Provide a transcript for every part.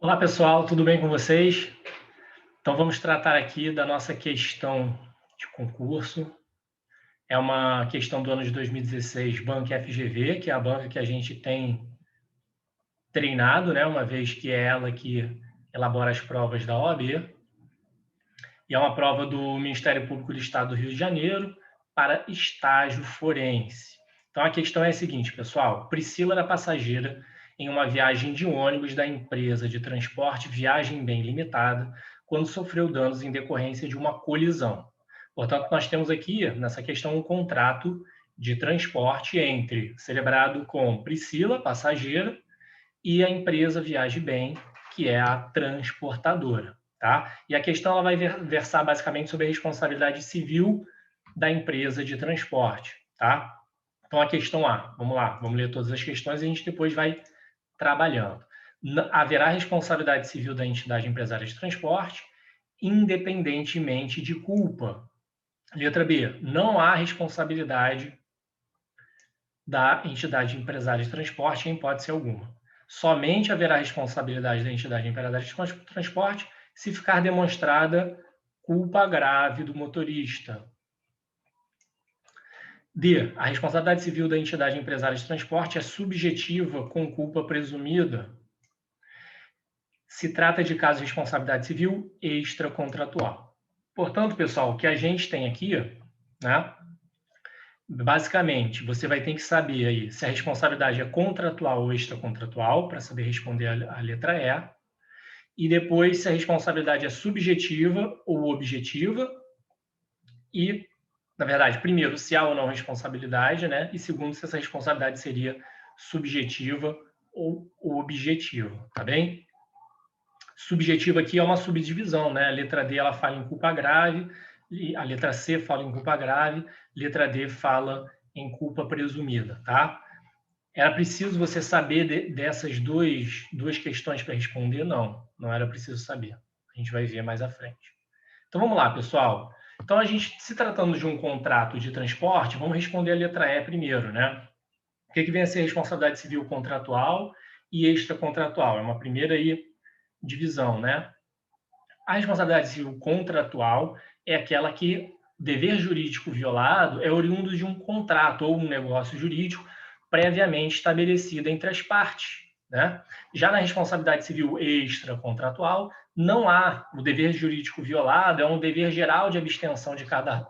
Olá, pessoal, tudo bem com vocês? Então, vamos tratar aqui da nossa questão de concurso. É uma questão do ano de 2016, Banca FGV, que é a banca que a gente tem treinado, né, uma vez que é ela que elabora as provas da OAB. E é uma prova do Ministério Público do Estado do Rio de Janeiro para estágio forense. Então, a questão é a seguinte, pessoal. Priscila era passageira em uma viagem de ônibus da empresa de transporte Viagem Bem Limitada, quando sofreu danos em decorrência de uma colisão. Portanto, nós temos aqui, nessa questão, um contrato de transporte celebrado com Priscila, passageira, e a empresa Viagem Bem, que é a transportadora. Tá? E a questão ela vai versar basicamente sobre a responsabilidade civil da empresa de transporte. Tá? Então, a questão A, vamos lá, vamos ler todas as questões e a gente depois vai trabalhando. Haverá responsabilidade civil da entidade empresária de transporte, independentemente de culpa. Letra B, não há responsabilidade da entidade empresária de transporte em hipótese alguma. Somente haverá responsabilidade da entidade empresária de transporte se ficar demonstrada culpa grave do motorista. D. A responsabilidade civil da entidade empresária de transporte é subjetiva com culpa presumida. Se trata de caso de responsabilidade civil extracontratual. Portanto, pessoal, o que a gente tem aqui, né? Basicamente, você vai ter que saber aí se a responsabilidade é contratual ou extracontratual, para saber responder a letra E. E depois, se a responsabilidade é subjetiva ou objetiva. E, na verdade, primeiro, se há ou não responsabilidade, né? E segundo, se essa responsabilidade seria subjetiva ou objetiva, tá bem? Subjetiva aqui é uma subdivisão, né? A letra D ela fala em culpa grave, a letra C fala em culpa grave, letra D fala em culpa presumida, tá? Era preciso você saber dessas duas questões para responder? Não era preciso saber. A gente vai ver mais à frente. Então, vamos lá, pessoal. Então, a gente, se tratando de um contrato de transporte, vamos responder a letra E primeiro, né? O que vem a ser responsabilidade civil contratual e extracontratual? É uma primeira aí divisão, né? A responsabilidade civil contratual é aquela que dever jurídico violado é oriundo de um contrato ou um negócio jurídico previamente estabelecido entre as partes, né? Já na responsabilidade civil extracontratual, não há o dever jurídico violado, é um dever geral de abstenção de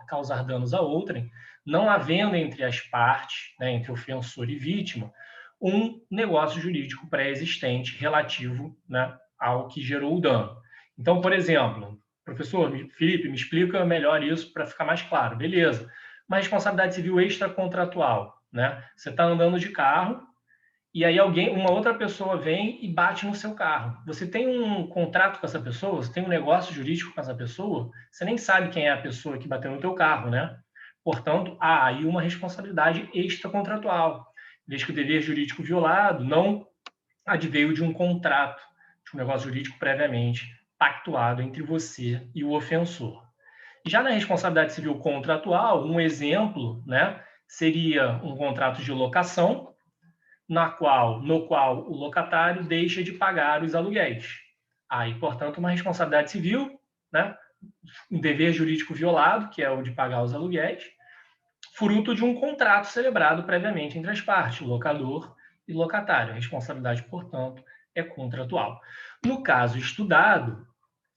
causar danos a outrem, não havendo entre as partes, né, entre ofensor e vítima, um negócio jurídico pré-existente relativo, né, ao que gerou o dano. Então, por exemplo, professor Felipe, me explica melhor isso para ficar mais claro. Beleza. Uma responsabilidade civil extracontratual, né? Você está andando de carro e aí uma outra pessoa vem e bate no seu carro. Você tem um contrato com essa pessoa? Você tem um negócio jurídico com essa pessoa? Você nem sabe quem é a pessoa que bateu no teu carro, né? Portanto, há aí uma responsabilidade extracontratual, desde que o dever jurídico violado não adveio de um contrato, de um negócio jurídico previamente pactuado entre você e o ofensor. Já na responsabilidade civil contratual, um exemplo, né, seria um contrato de locação, no qual o locatário deixa de pagar os aluguéis. Aí, portanto, uma responsabilidade civil, né, um dever jurídico violado, que é o de pagar os aluguéis, fruto de um contrato celebrado previamente entre as partes, locador e locatário. A responsabilidade, portanto, é contratual. No caso estudado,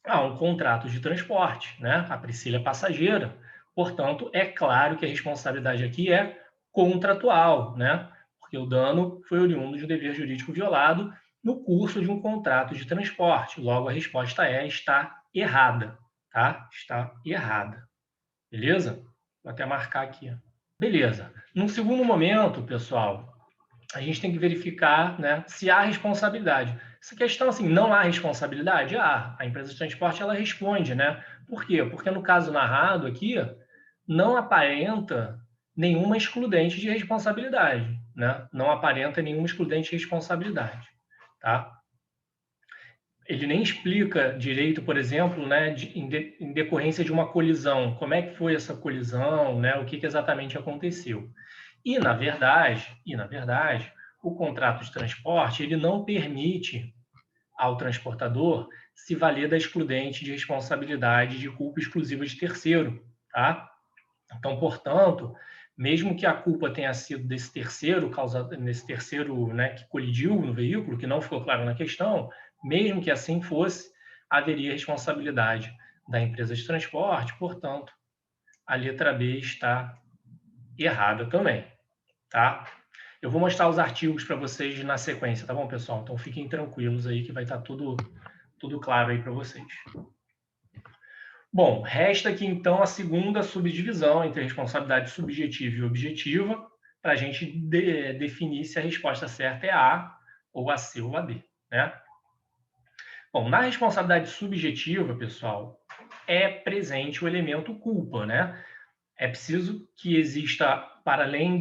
há um contrato de transporte, né? A Priscila é passageira, portanto, é claro que a responsabilidade aqui é contratual, né? Porque o dano foi oriundo de um dever jurídico violado no curso de um contrato de transporte. Logo, a resposta está errada, tá? Está errada. Beleza? Vou até marcar aqui. Beleza. Num segundo momento, pessoal, a gente tem que verificar, né, se há responsabilidade. Essa questão, assim, não há responsabilidade? Há. A empresa de transporte, ela responde, né? Por quê? Porque no caso narrado aqui, não aparenta nenhuma excludente de responsabilidade, né? Não aparenta nenhuma excludente de responsabilidade, tá? Ele nem explica direito, por exemplo, né, em decorrência de uma colisão, como é que foi essa colisão, né, o que exatamente aconteceu. E, na verdade, o contrato de transporte ele não permite ao transportador se valer da excludente de responsabilidade de culpa exclusiva de terceiro, tá? Então, portanto, mesmo que a culpa tenha sido desse terceiro, né, que colidiu no veículo, que não ficou claro na questão, mesmo que assim fosse, haveria responsabilidade da empresa de transporte, portanto, a letra B está errada também, tá? Eu vou mostrar os artigos para vocês na sequência, tá bom, pessoal? Então, fiquem tranquilos aí que vai estar tudo claro aí para vocês. Bom, resta aqui então a segunda subdivisão entre responsabilidade subjetiva e objetiva, para a gente definir se a resposta certa é A, ou a C ou a D, né? Bom, na responsabilidade subjetiva, pessoal, é presente o elemento culpa, né? É preciso que exista, para além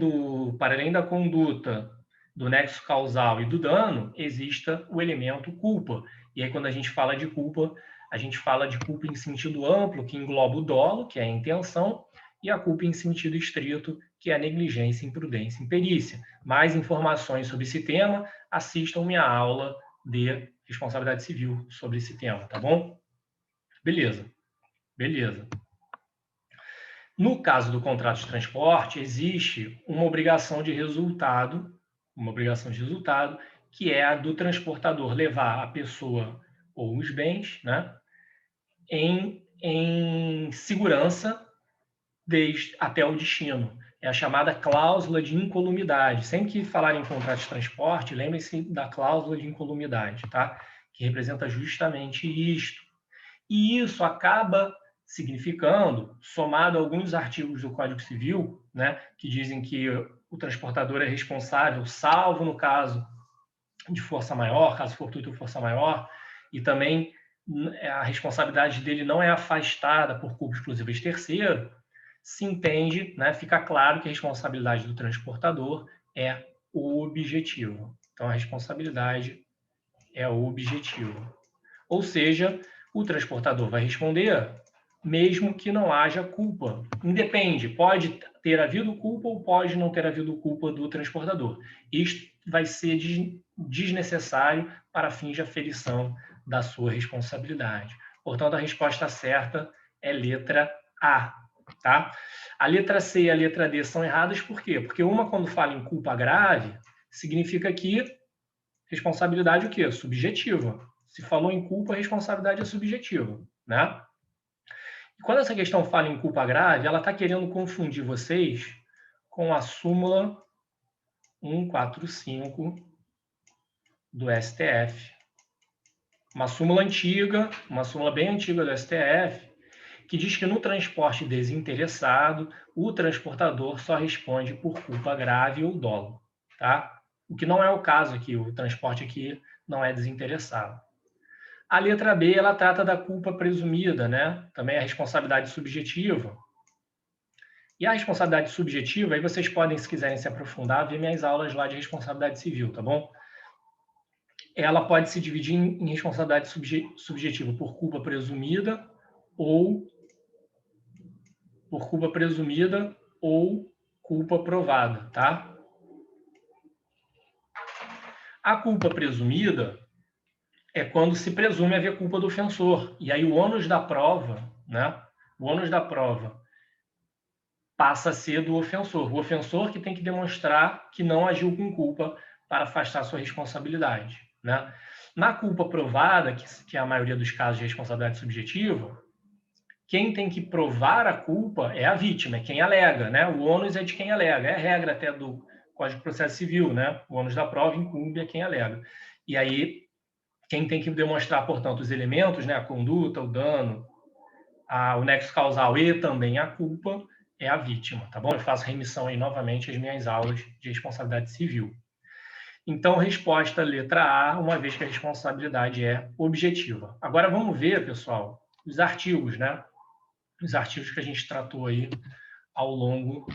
da conduta, do nexo causal e do dano, exista o elemento culpa. E aí, quando a gente fala de culpa, a gente fala de culpa em sentido amplo, que engloba o dolo, que é a intenção, e a culpa em sentido estrito, que é a negligência, imprudência e imperícia. Mais informações sobre esse tema, assistam minha aula de responsabilidade civil sobre esse tema, tá bom? Beleza. No caso do contrato de transporte, existe uma obrigação de resultado, que é a do transportador levar a pessoa ou os bens, né, em segurança até o destino. É a chamada cláusula de incolumidade. Sempre que falarem em contrato de transporte, lembrem-se da cláusula de incolumidade, tá? Que representa justamente isto. E isso acaba significando, somado a alguns artigos do Código Civil, né, que dizem que o transportador é responsável, salvo no caso de força maior, caso fortuito força maior, e também a responsabilidade dele não é afastada por culpa exclusiva de terceiro, se entende, né, fica claro que a responsabilidade do transportador é objetiva. Então, a responsabilidade é objetiva. Ou seja, o transportador vai responder mesmo que não haja culpa. Independe, pode ter havido culpa ou pode não ter havido culpa do transportador. Isto vai ser desnecessário para fins de aferição da sua responsabilidade. Portanto, a resposta certa é letra A, tá? A letra C e a letra D são erradas por quê? Porque uma, quando fala em culpa grave, significa que responsabilidade o quê? Subjetiva. Se falou em culpa, a responsabilidade é subjetiva, né? E quando essa questão fala em culpa grave, ela está querendo confundir vocês com a súmula 145 do STF. Uma súmula antiga, uma súmula bem antiga do STF, que diz que no transporte desinteressado, o transportador só responde por culpa grave ou dolo, tá? O que não é o caso aqui, o transporte aqui não é desinteressado. A letra B, ela trata da culpa presumida, né? Também a responsabilidade subjetiva. E a responsabilidade subjetiva, aí vocês podem, se quiserem se aprofundar, ver minhas aulas lá de responsabilidade civil, tá bom? Ela pode se dividir em responsabilidade subjetiva por culpa presumida ou culpa provada, tá? A culpa presumida é quando se presume haver culpa do ofensor. E aí o ônus da prova, né? O ônus da prova passa a ser do ofensor. O ofensor que tem que demonstrar que não agiu com culpa para afastar sua responsabilidade, né? Na culpa provada, que é a maioria dos casos de responsabilidade subjetiva, quem tem que provar a culpa é a vítima, é quem alega, né? O ônus é de quem alega. É a regra até do Código de Processo Civil, né? O ônus da prova incumbe a quem alega. E aí, quem tem que demonstrar, portanto, os elementos, né? A conduta, o dano, o nexo causal e também a culpa, é a vítima, tá bom? Eu faço remissão aí novamente às minhas aulas de responsabilidade civil. Então, resposta letra A, uma vez que a responsabilidade é objetiva. Agora, vamos ver, pessoal, os artigos, né? Os artigos que a gente tratou aí ao longo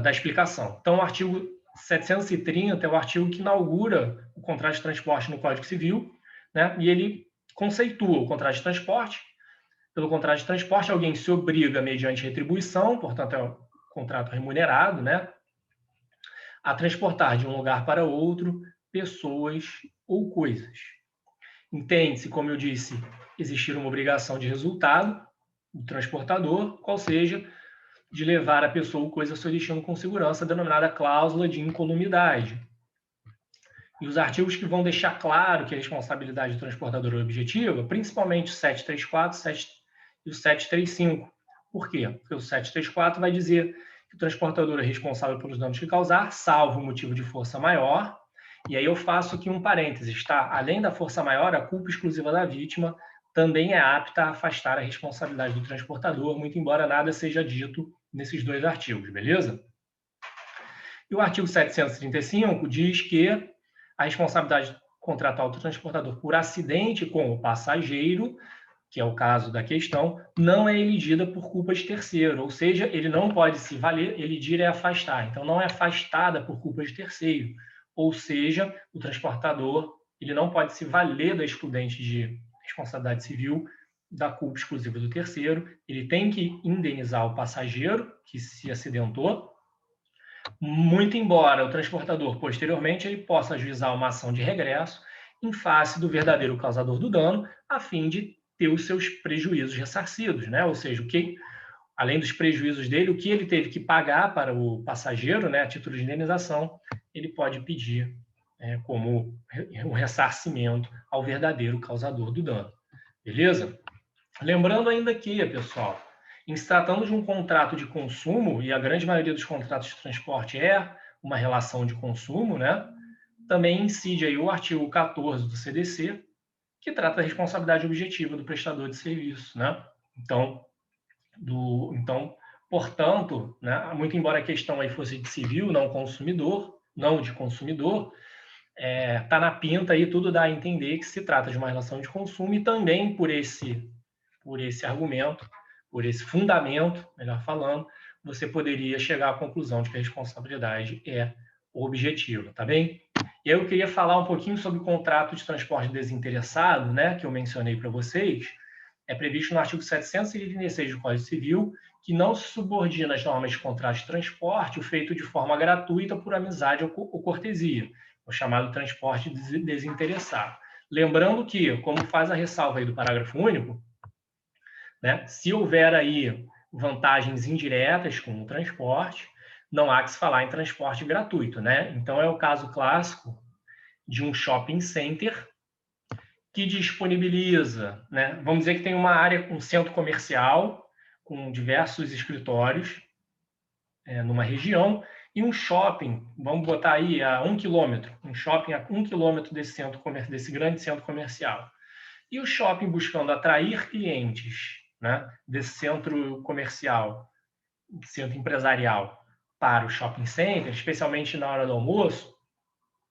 da explicação. Então, o artigo 730 é o artigo que inaugura o contrato de transporte no Código Civil, né? E ele conceitua o contrato de transporte. Pelo contrato de transporte, alguém se obriga, mediante retribuição, portanto, é um contrato remunerado, né? A transportar de um lugar para outro pessoas ou coisas. Entende-se, como eu disse, existir uma obrigação de resultado do transportador, qual seja, de levar a pessoa ou coisa ao seu destino com segurança, denominada cláusula de incolumidade. E os artigos que vão deixar claro que a responsabilidade do transportador é objetiva, principalmente o 734 e o 735. Por quê? Porque o 734 vai dizer que o transportador é responsável pelos danos que causar, salvo o motivo de força maior. E aí eu faço aqui um parênteses, tá? Além da força maior, a culpa exclusiva da vítima também é apta a afastar a responsabilidade do transportador, muito embora nada seja dito nesses dois artigos, beleza? E o artigo 735 diz que a responsabilidade contratual do transportador por acidente com o passageiro, que é o caso da questão, não é eligida por culpa de terceiro, ou seja, ele não pode se valer, elidir é afastar, então não é afastada por culpa de terceiro, ou seja, o transportador ele não pode se valer da excludente de responsabilidade civil da culpa exclusiva do terceiro, ele tem que indenizar o passageiro que se acidentou, muito embora o transportador, posteriormente, ele possa ajuizar uma ação de regresso em face do verdadeiro causador do dano, a fim de ter os seus prejuízos ressarcidos, né? Ou seja, além dos prejuízos dele, o que ele teve que pagar para o passageiro, né, a título de indenização, ele pode pedir como um ressarcimento ao verdadeiro causador do dano. Beleza? Lembrando ainda que, pessoal, em se tratando de um contrato de consumo, e a grande maioria dos contratos de transporte é uma relação de consumo, né? Também incide aí o artigo 14 do CDC, que trata da responsabilidade objetiva do prestador de serviço, né? Então, portanto, né, muito embora a questão aí fosse de civil, não de consumidor, tá na pinta aí, tudo dá a entender que se trata de uma relação de consumo e também por esse argumento, por esse fundamento, melhor falando, você poderia chegar à conclusão de que a responsabilidade é objetiva, tá bem? E aí eu queria falar um pouquinho sobre o contrato de transporte desinteressado, né, que eu mencionei para vocês. É previsto no artigo 736 do Código Civil que não se subordina às normas de contrato de transporte o feito de forma gratuita por amizade ou cortesia, o chamado transporte desinteressado. Lembrando que, como faz a ressalva aí do parágrafo único, né, se houver aí vantagens indiretas com o transporte, não há que se falar em transporte gratuito, né? Então é o caso clássico de um shopping center que disponibiliza, né? Vamos dizer que tem uma área, um centro comercial com diversos escritórios numa região e um shopping, vamos botar aí a 1 quilômetro, um shopping a 1 quilômetro desse grande centro comercial. E o shopping buscando atrair clientes, né, desse centro comercial, centro empresarial, para o shopping center, especialmente na hora do almoço,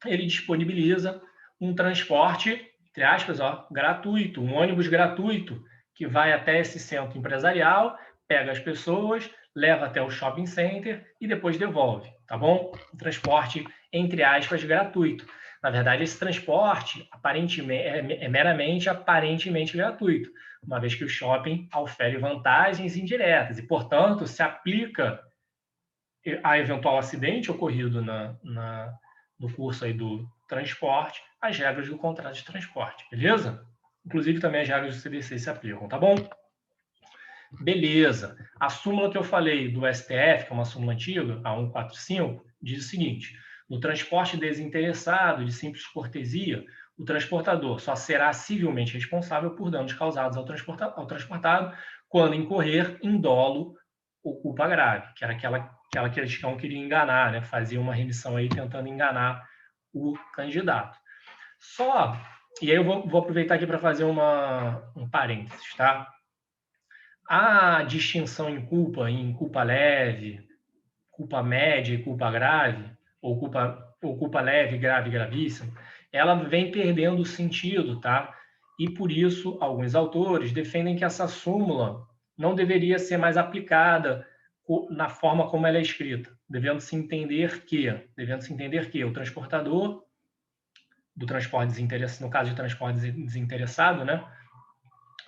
ele disponibiliza um transporte, entre aspas, gratuito, um ônibus gratuito, que vai até esse centro empresarial, pega as pessoas, leva até o shopping center e depois devolve, tá bom? Um transporte, entre aspas, gratuito. Na verdade, esse transporte aparentemente, é meramente aparentemente gratuito, uma vez que o shopping ofere vantagens indiretas e, portanto, se aplica a eventual acidente ocorrido no curso aí do transporte, as regras do contrato de transporte, beleza? Inclusive também as regras do CDC se aplicam, tá bom? Beleza. A súmula que eu falei do STF, que é uma súmula antiga, a 145, diz o seguinte: no transporte desinteressado, de simples cortesia, o transportador só será civilmente responsável por danos causados ao transportado quando incorrer em dolo ou culpa grave, que era aquela questão que queria enganar, né? Fazia uma remissão aí tentando enganar o candidato. E aí eu vou aproveitar aqui para fazer um parênteses, tá? A distinção em culpa leve, culpa média e culpa grave, ou culpa leve, grave e gravíssima, ela vem perdendo o sentido, tá? E por isso, alguns autores defendem que essa súmula não deveria ser mais aplicada na forma como ela é escrita, devendo-se entender que o transportador do transporte desinteressado, no caso de transporte desinteressado, né?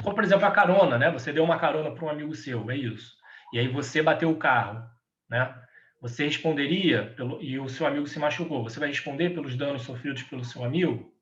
Como, por exemplo, a carona, né? Você deu uma carona para um amigo seu, é isso. E aí você bateu o carro, né? Você responderia, e o seu amigo se machucou, você vai responder pelos danos sofridos pelo seu amigo?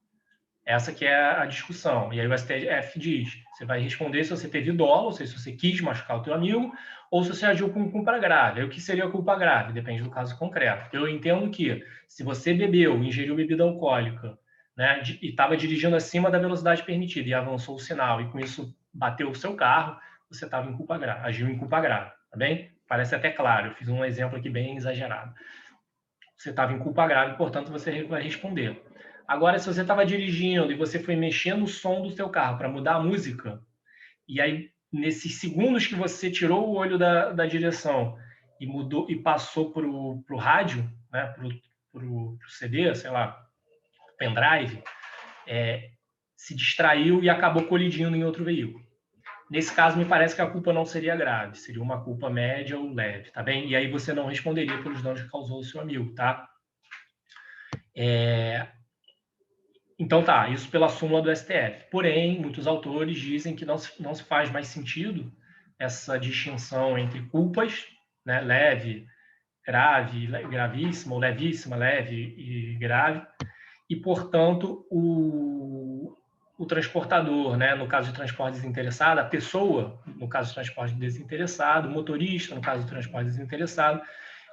Essa que é a discussão. E aí o STF diz, você vai responder se você teve dolo, ou seja, se você quis machucar o teu amigo, ou se você agiu com culpa grave. Aí, o que seria culpa grave? Depende do caso concreto. Eu entendo que se você bebeu, ingeriu bebida alcoólica, né, e estava dirigindo acima da velocidade permitida e avançou o sinal, e com isso bateu o seu carro, você estava em culpa grave, agiu em culpa grave, tá bem? Parece até claro, eu fiz um exemplo aqui bem exagerado. Você estava em culpa grave, portanto, você vai responder. Agora, se você estava dirigindo e você foi mexendo o som do seu carro para mudar a música, e aí, nesses segundos que você tirou o olho da direção e mudou e passou para o rádio, né, para o CD, sei lá, pendrive, se distraiu e acabou colidindo em outro veículo. Nesse caso, me parece que a culpa não seria grave, seria uma culpa média ou leve, tá bem? E aí você não responderia pelos danos que causou o seu amigo, tá? Então tá, isso pela súmula do STF. Porém, muitos autores dizem que não se faz mais sentido essa distinção entre culpas, né, leve, grave, gravíssima, ou levíssima, leve e grave, e, portanto, o transportador, né, no caso de transporte desinteressado, a pessoa, no caso de transporte desinteressado, o motorista, no caso de transporte desinteressado,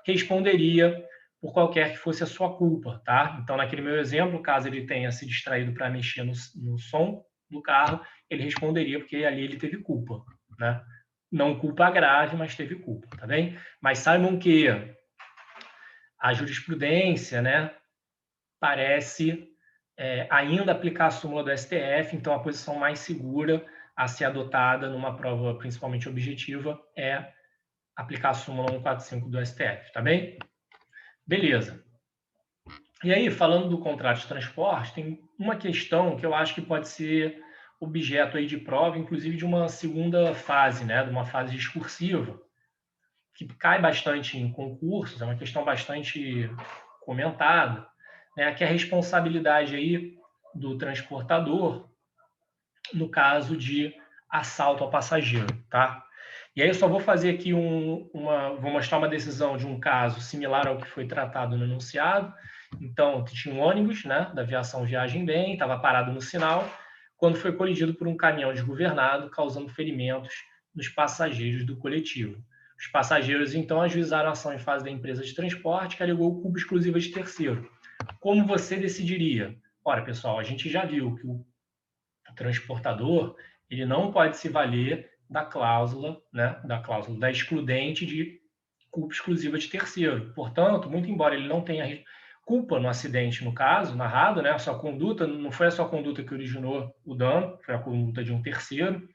responderia por qualquer que fosse a sua culpa, tá? Então, naquele meu exemplo, caso ele tenha se distraído para mexer no som do carro, ele responderia porque ali ele teve culpa, né? Não culpa grave, mas teve culpa, tá bem? Mas saibam que a jurisprudência, né, parece ainda aplicar a súmula do STF, então a posição mais segura a ser adotada numa prova principalmente objetiva é aplicar a súmula 145 do STF, tá bem? Beleza. E aí, falando do contrato de transporte, tem uma questão que eu acho que pode ser objeto aí de prova, inclusive de uma segunda fase, né, de uma fase discursiva, que cai bastante em concursos, é uma questão bastante comentada, né, que é a responsabilidade aí do transportador no caso de assalto ao passageiro, tá? E aí eu só vou fazer aqui vou mostrar uma decisão de um caso similar ao que foi tratado no enunciado. Então, tinha um ônibus, né, da aviação Viagem Bem, estava parado no sinal, quando foi colidido por um caminhão desgovernado, causando ferimentos nos passageiros do coletivo. Os passageiros, então, ajuizaram a ação em fase da empresa de transporte, que alegou culpa exclusiva de terceiro. Como você decidiria? Ora, pessoal, a gente já viu que o transportador ele não pode se valer da cláusula, né, da excludente de culpa exclusiva de terceiro. Portanto, muito embora ele não tenha culpa no acidente, no caso, narrado, né, a sua conduta, não foi a sua conduta que originou o dano, foi a conduta de um terceiro,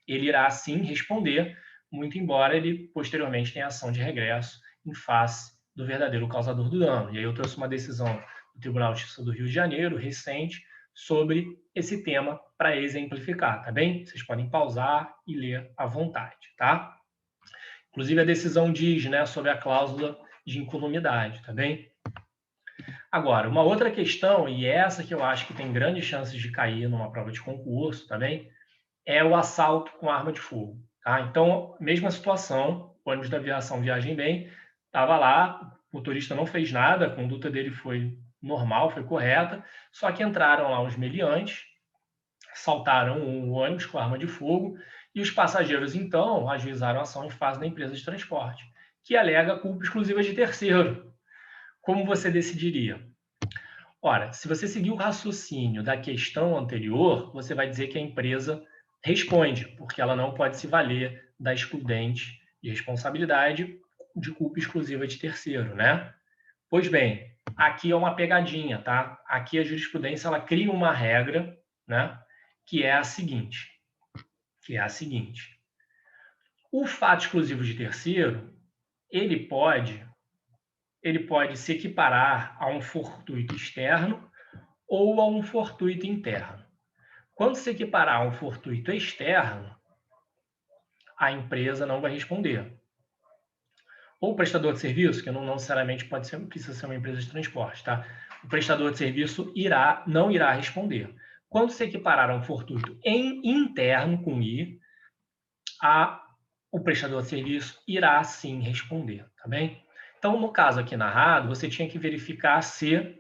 ele irá sim responder, muito embora ele posteriormente tenha ação de regresso em face do verdadeiro causador do dano. E aí eu trouxe uma decisão do Tribunal de Justiça do Rio de Janeiro, recente, sobre esse tema para exemplificar, tá bem? Vocês podem pausar e ler à vontade, tá? Inclusive, a decisão diz, né, sobre a cláusula de incolumidade, tá bem? Agora, uma outra questão, e essa que eu acho que tem grandes chances de cair numa prova de concurso, tá bem? É o assalto com arma de fogo, tá? Então, mesma situação, o ônibus da aviação Viagem Bem, estava lá, o motorista não fez nada, a conduta dele foi normal, foi correta, só que entraram lá os meliantes, assaltaram o ônibus com arma de fogo e os passageiros, então, ajuizaram a ação em fase da empresa de transporte, que alega culpa exclusiva de terceiro. Como você decidiria? Ora, se você seguir o raciocínio da questão anterior, você vai dizer que a empresa responde, porque ela não pode se valer da excludente de responsabilidade de culpa exclusiva de terceiro, né? Pois bem, aqui é uma pegadinha, tá? Aqui a jurisprudência ela cria uma regra, né? Que é a seguinte, o fato exclusivo de terceiro, ele pode se equiparar a um fortuito externo ou a um fortuito interno. Quando se equiparar a um fortuito externo, a empresa não vai responder. Ou o prestador de serviço, que não necessariamente precisa ser uma empresa de transporte, tá? O prestador de serviço não irá responder. Quando se equiparar a um fortuito interno com I, o prestador de serviço irá sim responder, tá bem? Então, no caso aqui narrado, você tinha que verificar se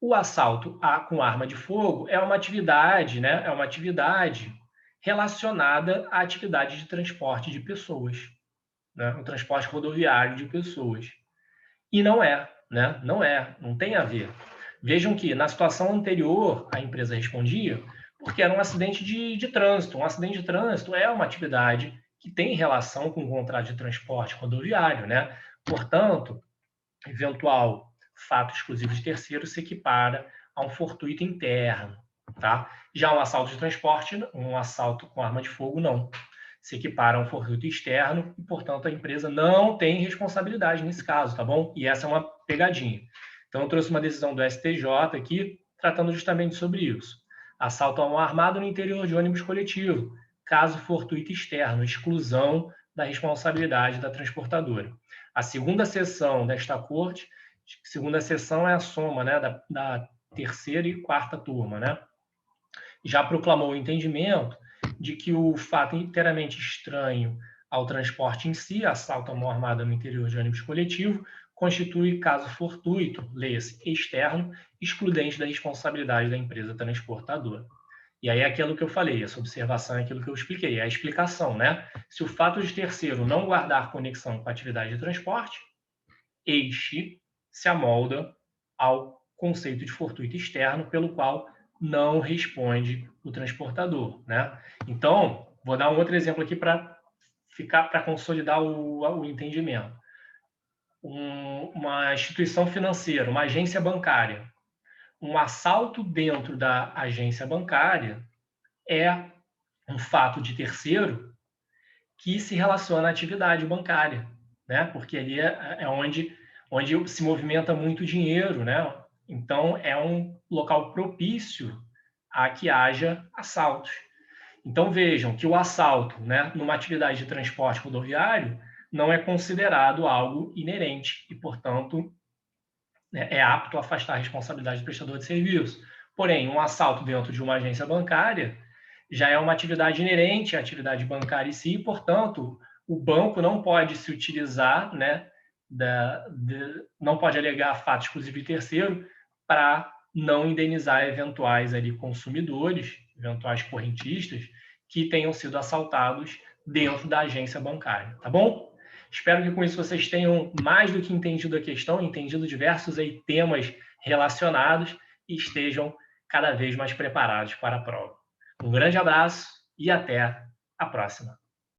O assalto com arma de fogo é uma atividade, né? É uma atividade relacionada à atividade de transporte de pessoas, né? O transporte rodoviário de pessoas. E não é, né? Não tem a ver. Vejam que na situação anterior a empresa respondia porque era um acidente de trânsito. Um acidente de trânsito é uma atividade que tem relação com o contrato de transporte rodoviário, né? Portanto, eventual fato exclusivo de terceiro se equipara a um fortuito interno, tá? Já um assalto de transporte, um assalto com arma de fogo, não. Se equipara a um fortuito externo e, portanto, a empresa não tem responsabilidade nesse caso, tá bom? E essa é uma pegadinha. Então, eu trouxe uma decisão do STJ aqui, tratando justamente sobre isso. Assalto a mão armada no interior de ônibus coletivo, caso fortuito externo, exclusão da responsabilidade da transportadora. A segunda sessão desta corte, segunda sessão é a soma, né, da terceira e quarta turma, né? Já proclamou o entendimento de que o fato inteiramente estranho ao transporte em si, assalto a mão armada no interior de ônibus coletivo, constitui caso fortuito, leia-se externo, excludente da responsabilidade da empresa transportadora. E aí é aquilo que eu falei, essa observação é aquilo que eu expliquei, é a explicação, né? Se o fato de terceiro não guardar conexão com a atividade de transporte, este se amolda ao conceito de fortuito externo, pelo qual não responde o transportador, né? Então, vou dar um outro exemplo aqui para consolidar o entendimento. Uma instituição financeira, uma agência bancária, um assalto dentro da agência bancária é um fato de terceiro que se relaciona à atividade bancária, né? Porque ali é onde se movimenta muito dinheiro, né? Então, é um local propício a que haja assaltos. Então, vejam que o assalto, né, numa atividade de transporte rodoviário, não é considerado algo inerente e, portanto, é apto a afastar a responsabilidade do prestador de serviço. Porém, um assalto dentro de uma agência bancária já é uma atividade inerente à atividade bancária em si, e, portanto, o banco não pode se utilizar, né, não pode alegar fato exclusivo de terceiro para não indenizar eventuais ali consumidores, eventuais correntistas que tenham sido assaltados dentro da agência bancária, tá bom? Espero que com isso vocês tenham mais do que entendido a questão, entendido diversos aí temas relacionados e estejam cada vez mais preparados para a prova. Um grande abraço e até a próxima.